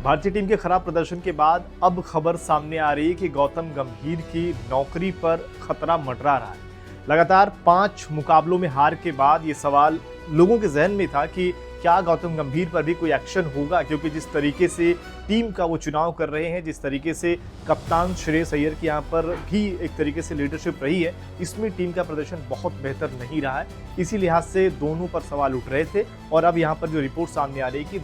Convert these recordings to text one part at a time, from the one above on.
भारतीय टीम के खराब प्रदर्शन के बाद अब खबर सामने आ रही है कि गौतम गंभीर की नौकरी पर खतरा मंडरा रहा है। लगातार 5 मुकाबलों में हार के बाद ये सवाल लोगों के जहन में था कि क्या गौतम गंभीर पर भी कोई एक्शन होगा, क्योंकि जिस तरीके से टीम का वो चुनाव कर रहे हैं, जिस तरीके से कप्तान श्रेयस अय्यर की यहाँ पर भी एक तरीके से लीडरशिप रही है, इसमें टीम का प्रदर्शन बहुत बेहतर नहीं रहा है। इसी लिहाज से दोनों पर सवाल उठ रहे थे और अब यहाँ पर जो रिपोर्ट सामने आ रही है कि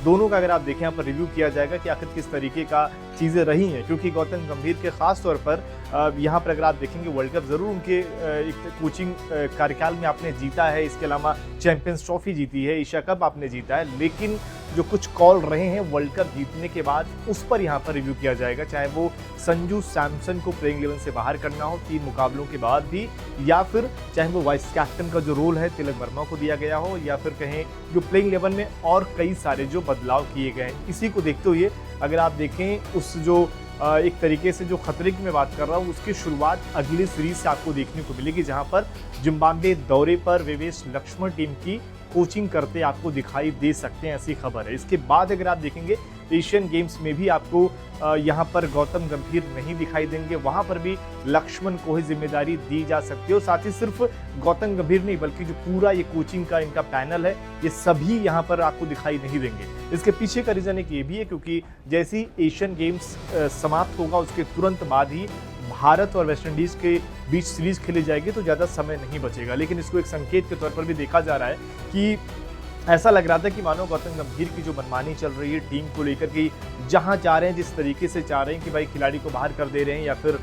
दोनों का अगर आप देखें यहाँ पर रिव्यू किया जाएगा कि आखिर किस तरीके का चीज़ें रही हैं, क्योंकि गौतम गंभीर के खास तौर पर यहाँ पर अगर आप देखेंगे वर्ल्ड कप ज़रूर उनके एक कोचिंग कार्यकाल में आपने जीता है, इसके अलावा चैंपियंस ट्रॉफी जीती है, एशिया कप आपने जीता है, लेकिन जो कुछ कॉल रहे हैं वर्ल्ड कप जीतने के बाद उस पर यहाँ पर रिव्यू किया जाएगा, चाहे वो संजू सैमसन को प्लेइंग 11 से बाहर करना हो 3 मुकाबलों के बाद भी, या फिर चाहे वो वाइस कैप्टन का जो रोल है तिलक वर्मा को दिया गया हो, या फिर कहें जो प्लेइंग 11 में और कई सारे जो बदलाव किए गए हैं। इसी को देखते हुए अगर आप देखें उस जो एक तरीके से जो खतरे की मैं बात कर रहा हूँ उसकी शुरुआत अगली सीरीज से आपको देखने को मिलेगी, जहां पर जिम्बाब्वे दौरे पर विवेश लक्ष्मण टीम की कोचिंग करते आपको दिखाई दे सकते हैं, ऐसी खबर है। इसके बाद अगर आप देखेंगे एशियन गेम्स में भी आपको यहाँ पर गौतम गंभीर नहीं दिखाई देंगे, वहाँ पर भी लक्ष्मण को ही जिम्मेदारी दी जा सकती है। और साथ ही सिर्फ गौतम गंभीर नहीं बल्कि जो पूरा ये कोचिंग का इनका पैनल है, ये सभी यहाँ पर आपको दिखाई नहीं देंगे। इसके पीछे का रीज़न एक ये भी है क्योंकि जैसे ही एशियन गेम्स समाप्त होगा उसके तुरंत बाद ही भारत और वेस्ट इंडीज़ के बीच सीरीज खेली जाएगी, तो ज़्यादा समय नहीं बचेगा। लेकिन इसको एक संकेत के तौर पर भी देखा जा रहा है कि ऐसा लग रहा था कि मानो गौतम गंभीर की जो मनमानी चल रही है टीम को लेकर कि जहां जा रहे हैं, जिस तरीके से चाह रहे हैं कि भाई खिलाड़ी को बाहर कर दे रहे हैं, या फिर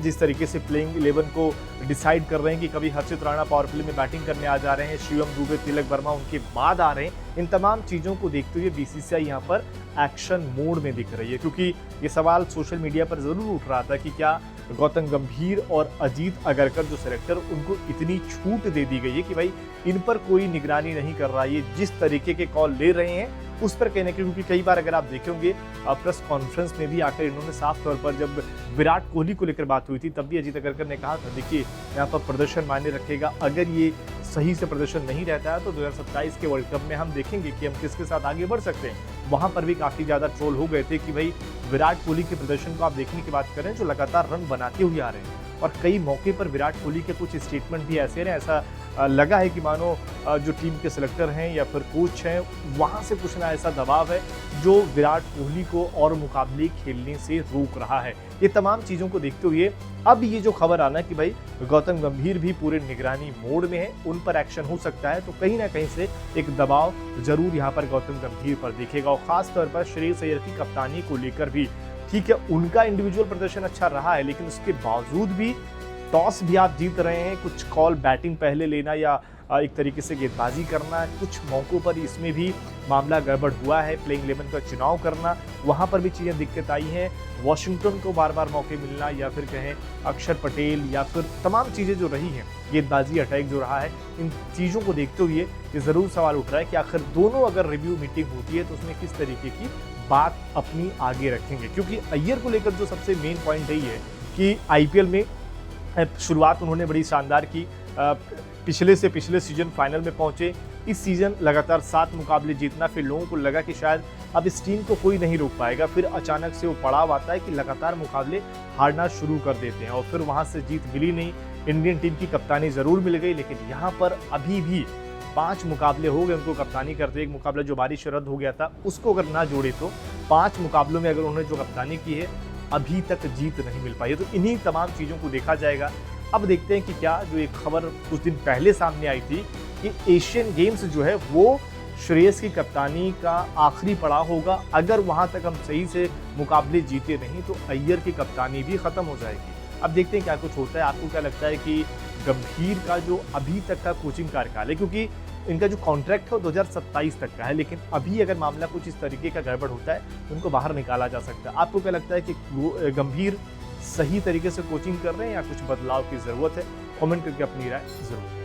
जिस तरीके से प्लेइंग 11 को डिसाइड कर रहे हैं कि कभी हर्षित राणा पावर प्ले में बैटिंग करने आ जा रहे हैं, शिवम दुबे तिलक वर्मा उनके बाद आ रहे हैं, इन तमाम चीज़ों को देखते हुए बीसीसीआई यहाँ पर एक्शन मोड में दिख रही है। क्योंकि ये सवाल सोशल मीडिया पर ज़रूर उठ रहा था कि क्या गौतम गंभीर और अजीत अगरकर जो सेलेक्टर उनको इतनी छूट दे दी गई है कि भाई इन पर कोई निगरानी नहीं कर रहा है, ये जिस तरीके के कॉल ले रहे हैं उस पर कहने के, क्योंकि कई बार अगर आप देखेंगे प्रेस कॉन्फ्रेंस में भी आकर इन्होंने साफ तौर पर जब विराट कोहली को लेकर बात हुई थी तब भी अजीत अगरकर ने कहा था देखिए यहाँ पर प्रदर्शन मायने रखेगा, अगर ये सही से प्रदर्शन नहीं रहता है तो 2027 के वर्ल्ड कप में हम देखेंगे कि हम किसके साथ आगे बढ़ सकते हैं। वहां पर भी काफ़ी ज़्यादा ट्रोल हो गए थे कि भाई विराट कोहली के प्रदर्शन को आप देखने की बात करें जो लगातार रन बनाते हुए आ रहे हैं, और कई मौके पर विराट कोहली के कुछ स्टेटमेंट भी ऐसे रहे, ऐसा लगा है कि मानो जो टीम के सिलेक्टर हैं या फिर कोच हैं वहाँ से कुछ ना ऐसा दबाव है जो विराट कोहली को और मुकाबले खेलने से रोक रहा है। ये तमाम चीज़ों को देखते हुए अब ये जो खबर आना कि भाई गौतम गंभीर भी पूरे निगरानी मोड में है, उन पर एक्शन हो सकता है, तो कहीं ना कहीं से एक दबाव जरूर यहाँ पर गौतम गंभीर पर दिखेगा। और खास तौर पर श्रेयस अय्यर की कप्तानी को लेकर भी, ठीक है उनका इंडिविजुअल प्रदर्शन अच्छा रहा है, लेकिन उसके बावजूद भी टॉस भी आप जीत रहे हैं, कुछ कॉल बैटिंग पहले लेना या एक तरीके से गेंदबाजी करना, कुछ मौक़ों पर इसमें भी मामला गड़बड़ हुआ है, प्लेइंग 11 का चुनाव करना, वहाँ पर भी चीज़ें दिक्कत आई हैं, वॉशिंगटन को बार बार मौके मिलना, या फिर कहें अक्षर पटेल, या फिर तमाम चीज़ें जो रही हैं, गेंदबाजी अटैक जो रहा है, इन चीज़ों को देखते हुए ये ज़रूर सवाल उठ रहा है कि आखिर दोनों अगर रिव्यू मीटिंग होती है तो उसमें किस तरीके की बात अपनी आगे रखेंगे। क्योंकि अय्यर को लेकर जो सबसे मेन पॉइंट यही है कि आईपीएल में शुरुआत उन्होंने बड़ी शानदार की, पिछले सीजन फाइनल में पहुंचे, इस सीजन लगातार 7 मुकाबले जीतना, फिर लोगों को लगा कि शायद अब इस टीम को कोई नहीं रोक पाएगा, फिर अचानक से वो पड़ाव आता है कि लगातार मुकाबले हारना शुरू कर देते हैं और फिर वहां से जीत मिली नहीं। इंडियन टीम की कप्तानी ज़रूर मिल गई, लेकिन यहाँ पर अभी भी 5 मुकाबले हो गए उनको कप्तानी करते। एक मुकाबला जो बारिश से रद्द हो गया था उसको अगर ना जोड़े तो 5 मुकाबलों में अगर उन्होंने जो कप्तानी की है अभी तक जीत नहीं मिल पाई है। तो इन्हीं तमाम चीज़ों को देखा जाएगा। अब देखते हैं कि क्या जो एक खबर कुछ दिन पहले सामने आई थी कि एशियन गेम्स जो है वो श्रेयस की कप्तानी का आखिरी पड़ाव होगा, अगर वहां तक हम सही से मुकाबले जीते नहीं तो अय्यर की कप्तानी भी खत्म हो जाएगी। अब देखते हैं क्या कुछ होता है। आपको क्या लगता है कि गंभीर का जो अभी तक का कोचिंग कार्यकाल है, क्योंकि इनका जो कॉन्ट्रैक्ट है वो 2027 तक का है, लेकिन अभी अगर मामला कुछ इस तरीके का गड़बड़ होता है तो उनको बाहर निकाला जा सकता है। आपको क्या लगता है कि गंभीर सही तरीके से कोचिंग कर रहे हैं या कुछ बदलाव की ज़रूरत है? कमेंट करके अपनी राय जरूर